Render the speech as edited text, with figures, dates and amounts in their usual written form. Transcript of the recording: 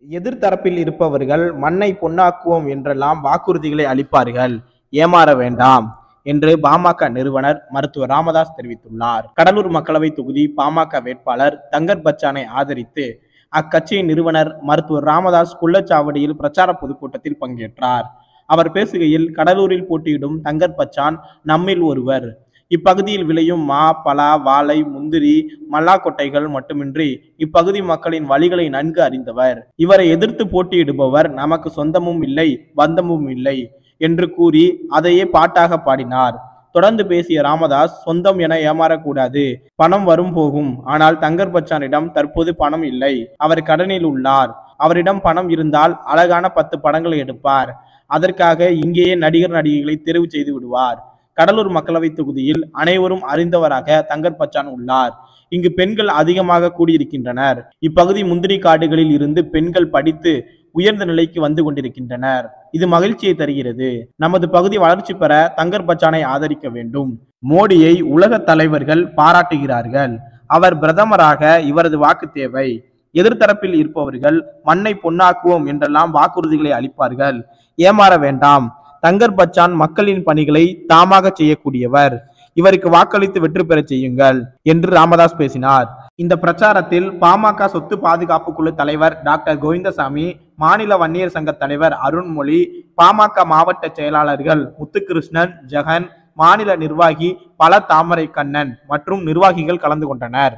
எதிர்த்தரப்பில் இருப்பவர்கள் மண்ணை பொன்னாக்குவோம் என்றெல்லாம் வாக்குறுதிகளை அளிப்பார்கள், ஏமாற வேண்டாம் என்று பாமக நிறுவனர் மருத்துவர் ராமதாஸ் தெரிவித்துள்ளார். கடலூர் மக்களவை தொகுதி பாமக வேட்பாளர் தங்கர் பச்சானை ஆதரித்து அக்கட்சியின் நிறுவனர் மருத்துவர் ராமதாஸ் குள்ளச்சாவடியில் பிரச்சார பொதுக்கூட்டத்தில் பங்கேற்றார். அவர் பேசுகையில், கடலூரில் போட்டியிடும் தங்கர் பச்சான் நம்மில் ஒருவர். இப்பகுதியில் விளையும் மா, பலா, வாழை, முந்திரி, மல்லாக்கொட்டைகள் மட்டுமின்றி இப்பகுதி மக்களின் வழிகளை நன்கு அறிந்தவர். இவரை எதிர்த்து போட்டியிடுபவர் நமக்கு சொந்தமும் இல்லை, பந்தமும் இல்லை என்று கூறி அதையே பாட்டாக பாடினார். தொடர்ந்து பேசிய ராமதாஸ், சொந்தம் என ஏமாறக்கூடாது, பணம் வரும் போகும். ஆனால் தங்கர் பச்சானிடம் தற்போது பணம் இல்லை, அவர் கடனில் உள்ளார். அவரிடம் பணம் இருந்தால் அழகான 10 படங்களை எடுப்பார். அதற்காக இங்கேயே நடிகர் நடிகைகளை தேர்வு செய்து விடுவார். கடலூர் மக்களவை தொகுதியில் அனைவரும் அறிந்தவராக தங்கர் பச்சான் உள்ளார். இங்கு பெண்கள் அதிகமாக கூடியிருக்கின்றனர். இப்பகுதி முந்திரி காடுகளில் இருந்து பெண்கள் படித்து உயர்ந்த நிலைக்கு வந்து கொண்டிருக்கின்றனர். இது மகிழ்ச்சியை தருகிறது. நமது பகுதி வளர்ச்சி பெற தங்கர் பச்சானை ஆதரிக்க வேண்டும். மோடியை உலக தலைவர்கள் பாராட்டுகிறார்கள். அவர் பிரதமராக இவரது வாக்கு தேவை. எதிர்த்தரப்பில் இருப்பவர்கள் மண்ணை பொன்னாக்குவோம் என்றெல்லாம் வாக்குறுதிகளை அளிப்பார்கள், ஏமாற வேண்டாம். தங்கர் பச்சான் மக்களின் பணிகளை தாமாக செய்யக்கூடியவர். இவருக்கு வாக்களித்து வெற்றி பெற செய்யுங்கள் என்று ராமதாஸ் பேசினார். இந்த பிரச்சாரத்தில் பாமக சொத்து பாதுகாப்பு குழு தலைவர் டாக்டர் கோவிந்தசாமி, மாநில வன்னியர் சங்க தலைவர் அருண்மொழி, பாமக மாவட்ட செயலாளர்கள் முத்துகிருஷ்ணன், ஜெகன், மாநில நிர்வாகி பல தாமரை கண்ணன் மற்றும் நிர்வாகிகள் கலந்து கொண்டனர்.